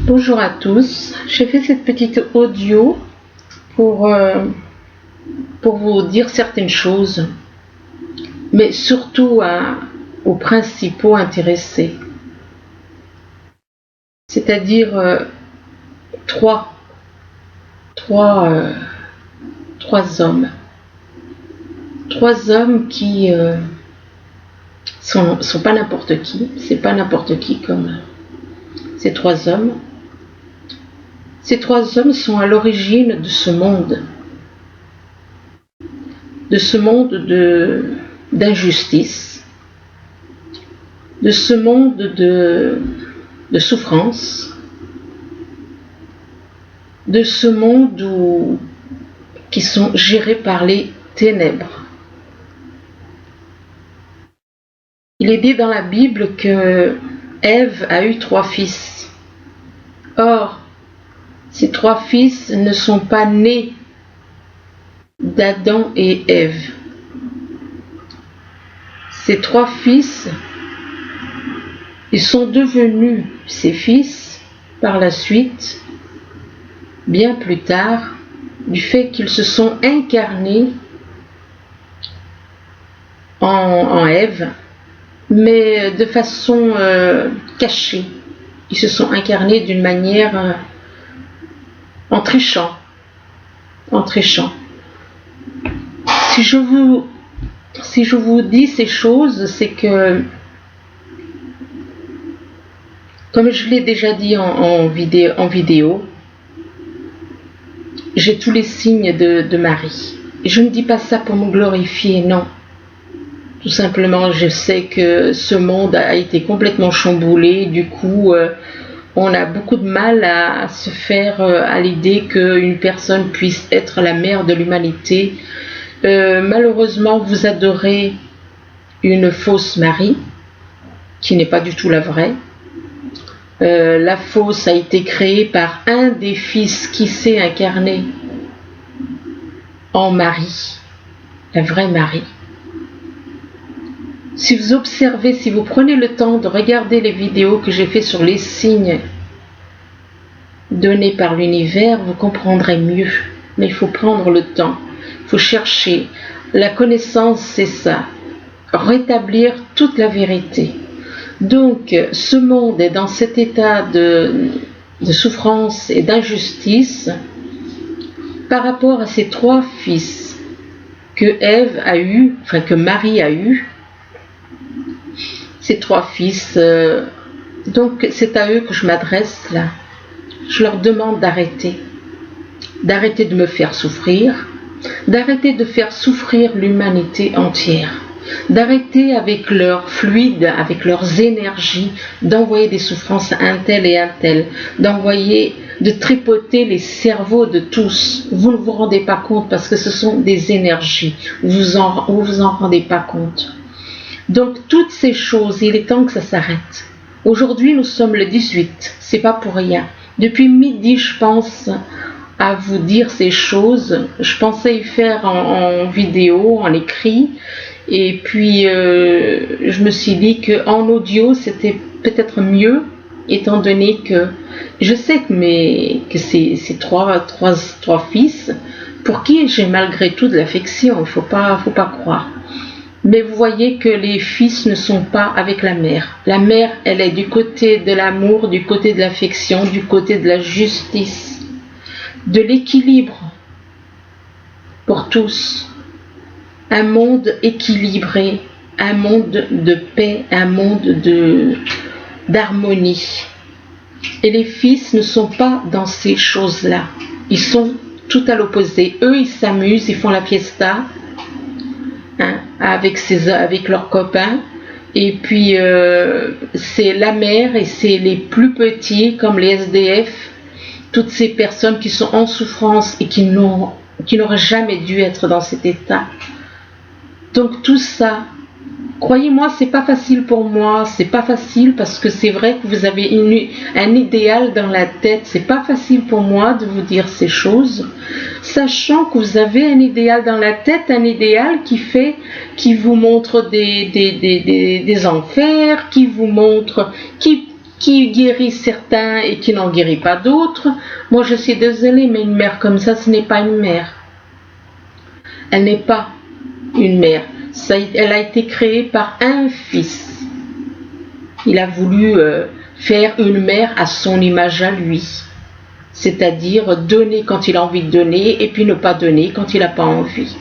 Bonjour à tous, j'ai fait cette petite audio pour vous dire certaines choses, mais surtout aux principaux intéressés, c'est-à-dire trois hommes qui sont pas n'importe qui, c'est pas n'importe qui comme ces trois hommes. Ces trois hommes sont à l'origine de ce monde d'injustice, de ce monde de souffrance, de ce monde qui sont gérés par les ténèbres. Il est dit dans la Bible que Ève a eu 3 fils. Or, ces 3 fils ne sont pas nés d'Adam et Ève. Ces 3 fils, ils sont devenus ses fils par la suite, bien plus tard, du fait qu'ils se sont incarnés en Ève, mais de façon cachée. Ils se sont incarnés d'une manière en trichant. Si je vous dis ces choses, c'est que, comme je l'ai déjà dit en vidéo, j'ai tous les signes de Marie. Et je ne dis pas ça pour me glorifier, non. Tout simplement, je sais que ce monde a été complètement chamboulé, du coup, on a beaucoup de mal à se faire à l'idée qu'une personne puisse être la mère de l'humanité. Malheureusement, vous adorez une fausse Marie, qui n'est pas du tout la vraie. La fausse a été créée par un des fils qui s'est incarné en Marie, la vraie Marie. Si vous observez, si vous prenez le temps de regarder les vidéos que j'ai fait sur les signes donnés par l'univers, vous comprendrez mieux. Mais il faut prendre le temps, il faut chercher. La connaissance, c'est ça, rétablir toute la vérité. Donc, ce monde est dans cet état de souffrance et d'injustice par rapport à ces 3 fils que Ève a eu, enfin que Marie a eu. Ces 3 fils, donc c'est à eux que je m'adresse là. Je leur demande d'arrêter de me faire souffrir, d'arrêter de faire souffrir l'humanité entière, d'arrêter avec leurs fluides, avec leurs énergies, d'envoyer des souffrances à un tel et à un tel, de tripoter les cerveaux de tous. Vous ne vous rendez pas compte parce que ce sont des énergies, vous en rendez pas compte. Donc toutes ces choses, il est temps que ça s'arrête. Aujourd'hui, nous sommes le 18, c'est pas pour rien. Depuis midi, je pense à vous dire ces choses. Je pensais y faire en vidéo, en écrit, et puis je me suis dit qu'en audio, c'était peut-être mieux, étant donné que je sais que ces trois fils, pour qui j'ai malgré tout de l'affection, il faut pas croire. Mais vous voyez que les fils ne sont pas avec la mère. La mère, elle est du côté de l'amour, du côté de l'affection, du côté de la justice, de l'équilibre pour tous. Un monde équilibré, un monde de paix, un monde d'harmonie. Et les fils ne sont pas dans ces choses-là. Ils sont tout à l'opposé. Eux, ils s'amusent, ils font la fiesta, avec leurs copains, et puis c'est la mère et c'est les plus petits comme les SDF, toutes ces personnes qui sont en souffrance et qui n'auraient jamais dû être dans cet état. Donc tout ça, croyez-moi, c'est pas facile pour moi, c'est pas facile parce que c'est vrai que vous avez un idéal dans la tête. C'est pas facile pour moi de vous dire ces choses, sachant que vous avez un idéal dans la tête, un idéal qui vous montre des enfers, qui vous montre, qui qui guérit certains et qui n'en guérit pas d'autres. Moi, je suis désolée, mais une mère comme ça, ce n'est pas une mère. Elle n'est pas une mère. Elle a été créée par un fils. Il a voulu faire une mère à son image à lui. C'est-à-dire donner quand il a envie de donner et puis ne pas donner quand il n'a pas envie.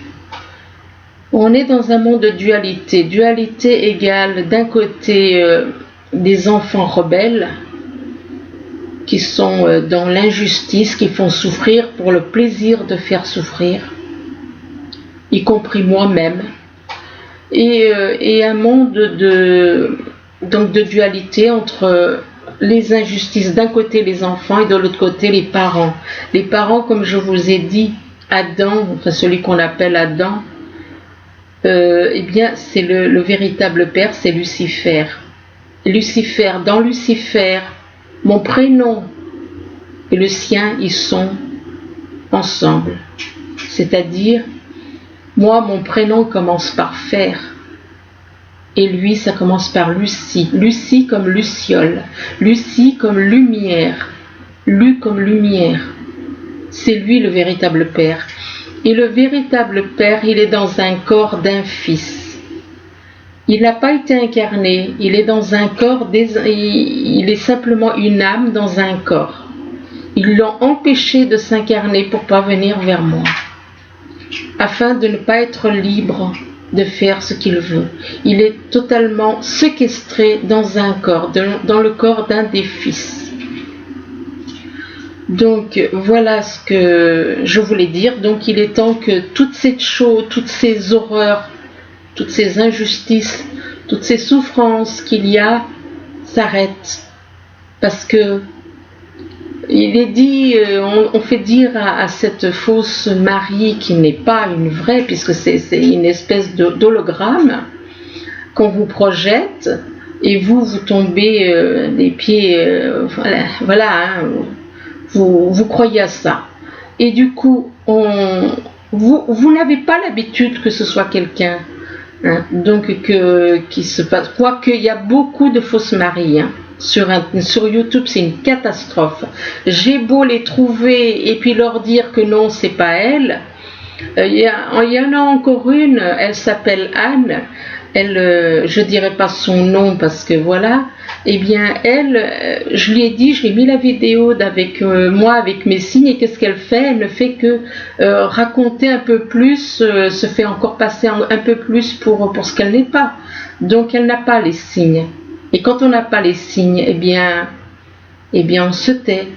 On est dans un monde de dualité. Dualité égale d'un côté des enfants rebelles qui sont dans l'injustice, qui font souffrir pour le plaisir de faire souffrir, y compris moi-même, et un monde de dualité entre les injustices, d'un côté les enfants et de l'autre côté les parents. Les parents, comme je vous ai dit, Adam, enfin celui qu'on appelle Adam, eh bien c'est le véritable père, c'est Lucifer. Lucifer, dans Lucifer, mon prénom et le sien, ils sont ensemble. C'est-à-dire, moi, mon prénom commence par fer. Et lui, ça commence par Lucie. Lucie comme luciole. Lucie comme lumière. Lu comme lumière. C'est lui le véritable père. Et le véritable père, il est dans un corps d'un fils. Il n'a pas été incarné. Il est dans un corps, il est simplement une âme dans un corps. Ils l'ont empêché de s'incarner pour pas venir vers moi, afin de ne pas être libre de faire ce qu'il veut. Il est totalement séquestré dans un corps, dans le corps d'un des fils. Donc voilà ce que je voulais dire. Donc il est temps que toutes ces choses, toutes ces horreurs, toutes ces injustices, toutes ces souffrances qu'il y a s'arrêtent. Parce que il est dit, on fait dire à cette fausse Marie qui n'est pas une vraie, puisque c'est une espèce d'hologramme qu'on vous projette, et vous tombez des pieds, voilà, hein, vous croyez à ça. Et du coup, vous n'avez pas l'habitude que ce soit quelqu'un, hein, donc qui se passe. Quoique il y a beaucoup de fausses Maries, hein. Sur YouTube, c'est une catastrophe. J'ai beau les trouver et puis leur dire que non, c'est pas elle. Il y en a encore une, elle s'appelle Anne. Elle, je dirais pas son nom parce que voilà. Eh bien, elle, je lui ai dit, je lui ai mis la vidéo avec moi, avec mes signes, et qu'est-ce qu'elle fait? Elle ne fait que raconter un peu plus, se fait encore passer un peu plus pour ce qu'elle n'est pas. Donc, elle n'a pas les signes. Et quand on n'a pas les signes, eh bien, on se tait,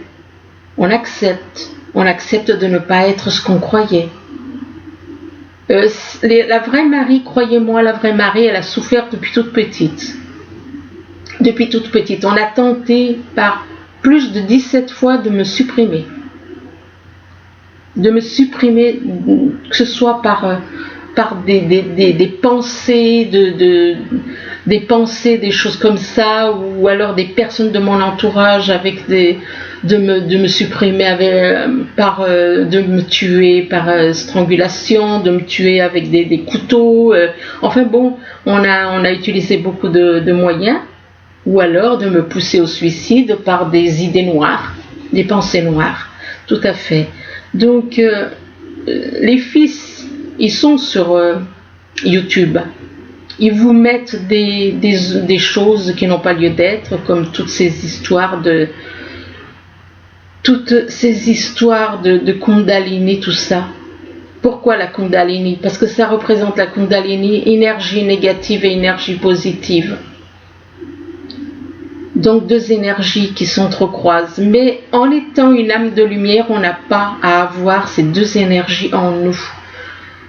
on accepte de ne pas être ce qu'on croyait. La vraie Marie, croyez-moi, la vraie Marie, elle a souffert depuis toute petite. Depuis toute petite. On a tenté par plus de 17 fois de me supprimer. De me supprimer, que ce soit par des pensées, des pensées, des choses comme ça, ou alors des personnes de mon entourage de me supprimer de me tuer par strangulation, de me tuer avec des couteaux. Enfin bon, on a utilisé beaucoup de moyens, ou alors de me pousser au suicide par des idées noires, des pensées noires. Tout à fait. Donc, les fils, ils sont sur YouTube. Ils vous mettent des choses qui n'ont pas lieu d'être, comme toutes ces histoires de Kundalini, tout ça. Pourquoi la Kundalini? Parce que ça représente la Kundalini, énergie négative et énergie positive. Donc deux énergies qui s'entrecroisent. Mais en étant une âme de lumière, on n'a pas à avoir ces deux énergies en nous.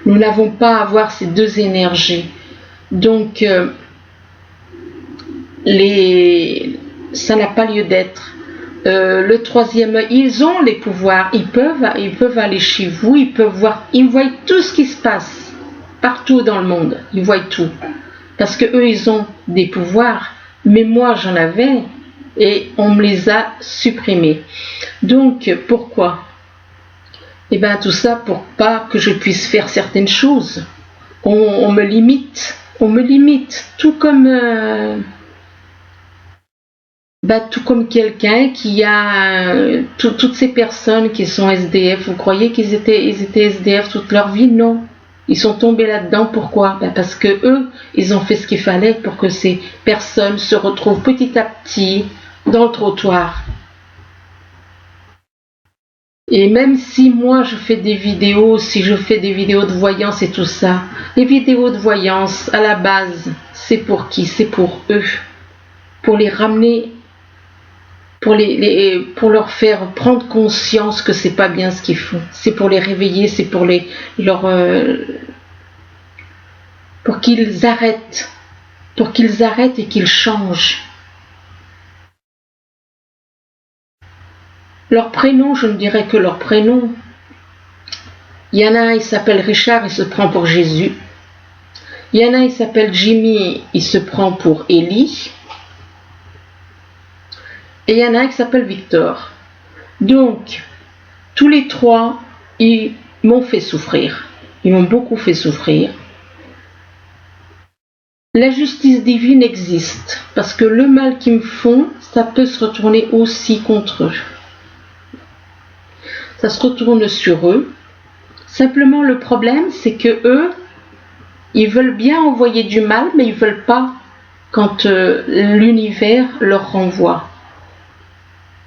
Nous n'avons pas à avoir ces deux énergies. Donc, ça n'a pas lieu d'être. Le troisième, ils ont les pouvoirs. Ils peuvent aller chez vous. Ils voient tout ce qui se passe partout dans le monde. Ils voient tout. Parce que eux, ils ont des pouvoirs. Mais moi, j'en avais et on me les a supprimés. Donc, pourquoi? Eh bien, tout ça pour pas que je puisse faire certaines choses. On me limite, tout comme bah, tout comme quelqu'un qui a toutes ces personnes qui sont SDF, vous croyez qu'ils étaient SDF toute leur vie? Non. Ils sont tombés là-dedans, pourquoi? Bah, parce que eux, ils ont fait ce qu'il fallait pour que ces personnes se retrouvent petit à petit dans le trottoir. Et même si moi je fais des vidéos, si je fais des vidéos de voyance et tout ça, les vidéos de voyance, à la base, c'est pour qui? C'est pour eux. Pour les ramener, pour leur faire prendre conscience que c'est pas bien ce qu'ils font. C'est pour les réveiller, c'est pour pour qu'ils arrêtent. Pour qu'ils arrêtent et qu'ils changent. Leur prénom, je ne dirais que leur prénom. Il y en a un, il s'appelle Richard, il se prend pour Jésus. Il y en a un, il s'appelle Jimmy, il se prend pour Élie. Et il y en a un qui s'appelle Victor. Donc, tous les trois, ils m'ont fait souffrir. Ils m'ont beaucoup fait souffrir. La justice divine existe, parce que le mal qu'ils me font, ça peut se retourner aussi contre eux. Ça se retourne sur eux. Simplement, le problème, c'est que eux, ils veulent bien envoyer du mal, mais ils veulent pas quand l'univers leur renvoie.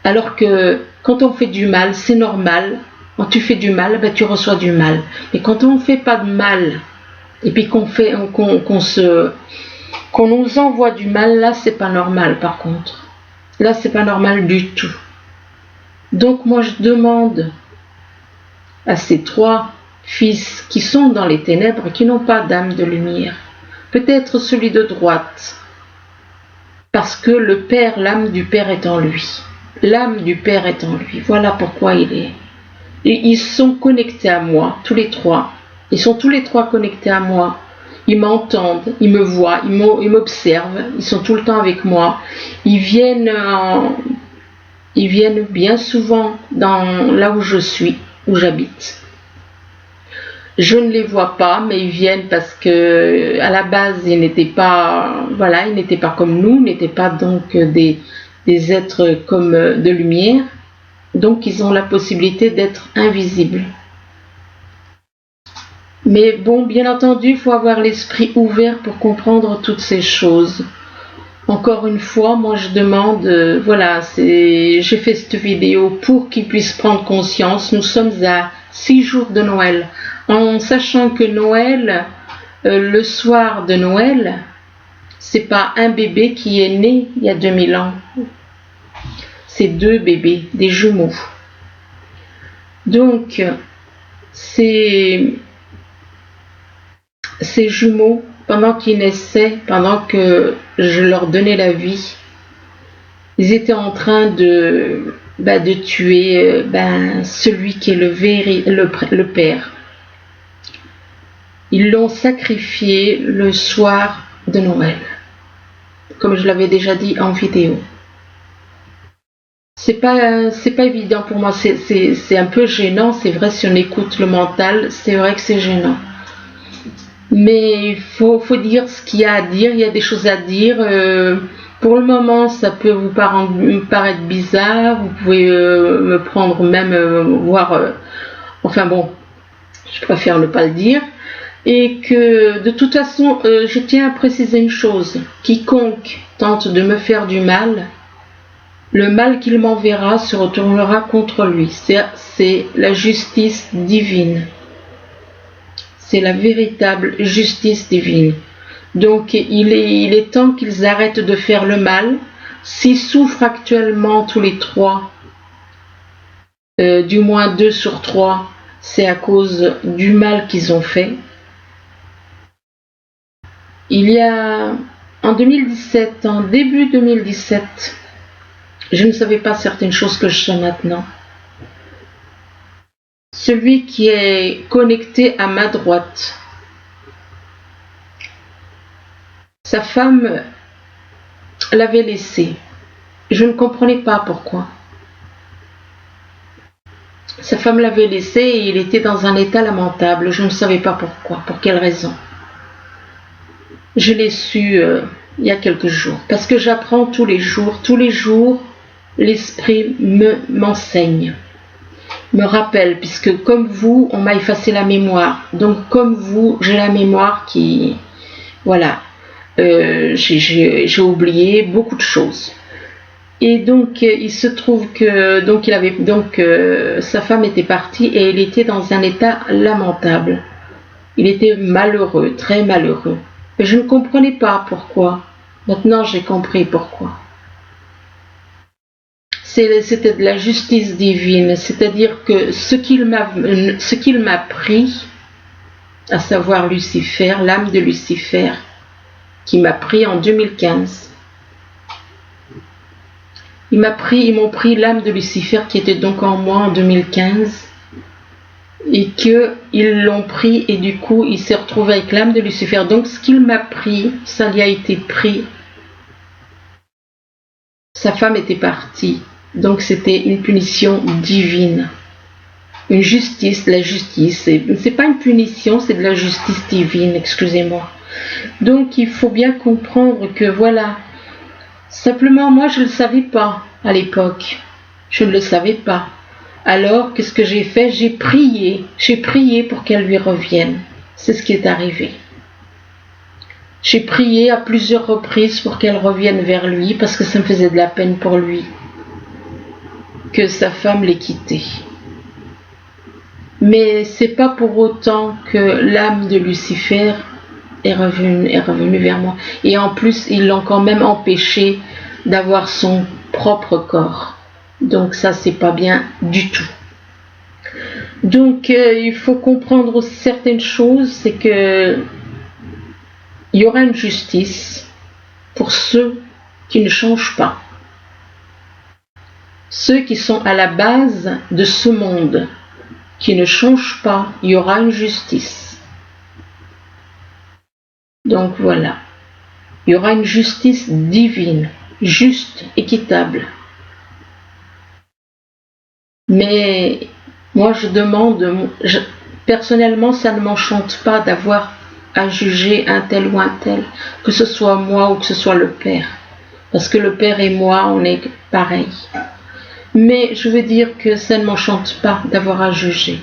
Alors que quand on fait du mal, c'est normal. Quand tu fais du mal, ben, tu reçois du mal. Mais quand on ne fait pas de mal, et puis qu'on nous envoie du mal, là, c'est pas normal par contre. Là, c'est pas normal du tout. Donc moi, je demande à ces trois fils qui sont dans les ténèbres, qui n'ont pas d'âme de lumière, peut-être celui de droite, parce que le Père, l'âme du Père est en lui. L'âme du Père est en lui. Voilà pourquoi il est. Et ils sont connectés à moi, tous les trois. Ils sont tous les trois connectés à moi. Ils m'entendent, ils me voient, ils m'observent. Ils sont tout le temps avec moi. Ils viennent bien souvent là où je suis, où j'habite. Je ne les vois pas, mais ils viennent parce que à la base, ils n'étaient pas comme nous, n'étaient pas donc des êtres comme de lumière. Donc ils ont la possibilité d'être invisibles. Mais bon, bien entendu, il faut avoir l'esprit ouvert pour comprendre toutes ces choses. Encore une fois, moi je demande, j'ai fait cette vidéo pour qu'ils puissent prendre conscience. Nous sommes à 6 jours de Noël, en sachant que Noël, le soir de Noël, c'est pas un bébé qui est né il y a 2000 ans. C'est 2 bébés, des jumeaux. Donc, ces jumeaux, pendant qu'ils naissaient, pendant que je leur donnais la vie, ils étaient en train de tuer celui qui est le Père. Ils l'ont sacrifié le soir de Noël, comme je l'avais déjà dit en vidéo. C'est pas évident pour moi, c'est un peu gênant, c'est vrai, si on écoute le mental, c'est vrai que c'est gênant. Mais il faut dire ce qu'il y a à dire, il y a des choses à dire. Pour le moment, ça peut vous paraître bizarre, vous pouvez me prendre même, enfin bon, je préfère ne pas le dire. Et que de toute façon, je tiens à préciser une chose, quiconque tente de me faire du mal, le mal qu'il m'enverra se retournera contre lui. C'est la justice divine. C'est la véritable justice divine. Donc il est temps qu'ils arrêtent de faire le mal. S'ils souffrent actuellement tous les trois, du moins 2 sur 3, c'est à cause du mal qu'ils ont fait. Il y a en 2017, en début 2017, je ne savais pas certaines choses que je sais maintenant. Celui qui est connecté à ma droite, sa femme l'avait laissé. Je ne comprenais pas pourquoi. Sa femme l'avait laissé et il était dans un état lamentable. Je ne savais pas pourquoi, pour quelle raison. Je l'ai su il y a quelques jours, parce que j'apprends tous les jours, l'esprit m'enseigne, me rappelle, puisque comme vous, on m'a effacé la mémoire, donc comme vous, j'ai la mémoire qui, voilà, j'ai oublié beaucoup de choses. Et donc il se trouve que donc il avait sa femme était partie et il était dans un état lamentable. Il était malheureux, très malheureux. Et je ne comprenais pas pourquoi. Maintenant j'ai compris pourquoi. C'était de la justice divine, c'est-à-dire que ce qu'il m'a pris, à savoir Lucifer, l'âme de Lucifer, qui m'a pris en 2015. Ils m'ont pris l'âme de Lucifer qui était donc en moi en 2015 et qu'ils l'ont pris et du coup il s'est retrouvé avec l'âme de Lucifer. Donc ce qu'il m'a pris, ça lui a été pris. Sa femme était partie. Donc c'était une punition divine. Une justice, la justice. C'est pas une punition, c'est de la justice divine, excusez-moi. Donc il faut bien comprendre que voilà. Simplement, moi, je ne le savais pas à l'époque. Je ne le savais pas. Alors, qu'est-ce que j'ai fait? J'ai prié pour qu'elle lui revienne. C'est ce qui est arrivé. J'ai prié à plusieurs reprises pour qu'elle revienne vers lui, parce que ça me faisait de la peine pour lui, que sa femme l'ait quitté. Mais c'est pas pour autant que l'âme de Lucifer est revenu vers moi. Et en plus, ils l'ont quand même empêché d'avoir son propre corps. Donc ça, c'est pas bien du tout. Donc il faut comprendre certaines choses, c'est que il y aura une justice pour ceux qui ne changent pas. Ceux qui sont à la base de ce monde, qui ne changent pas, il y aura une justice. Donc voilà, il y aura une justice divine, juste, équitable. Mais moi je demande, personnellement ça ne m'enchante pas d'avoir à juger un tel ou un tel, que ce soit moi ou que ce soit le Père. Parce que le Père et moi, on est pareils. Mais je veux dire que ça ne m'enchante pas d'avoir à juger.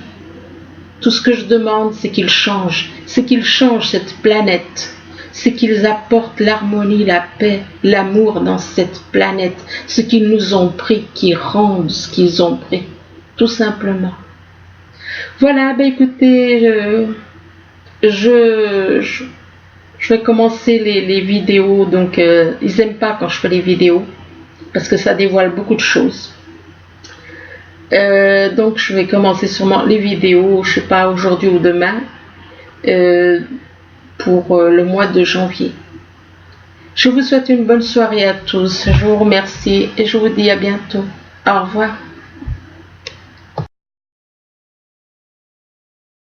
Tout ce que je demande, c'est qu'ils changent. C'est qu'ils changent cette planète. C'est qu'ils apportent l'harmonie, la paix, l'amour dans cette planète. Ce qu'ils nous ont pris, qu'ils rendent ce qu'ils ont pris. Tout simplement. Voilà, ben écoutez, je vais commencer les vidéos. Donc, ils n'aiment pas quand je fais les vidéos. Parce que ça dévoile beaucoup de choses. Donc je vais commencer sûrement les vidéos, je sais pas, aujourd'hui ou demain, pour le mois de janvier. Je vous souhaite une bonne soirée à tous, je vous remercie et je vous dis à bientôt. Au revoir.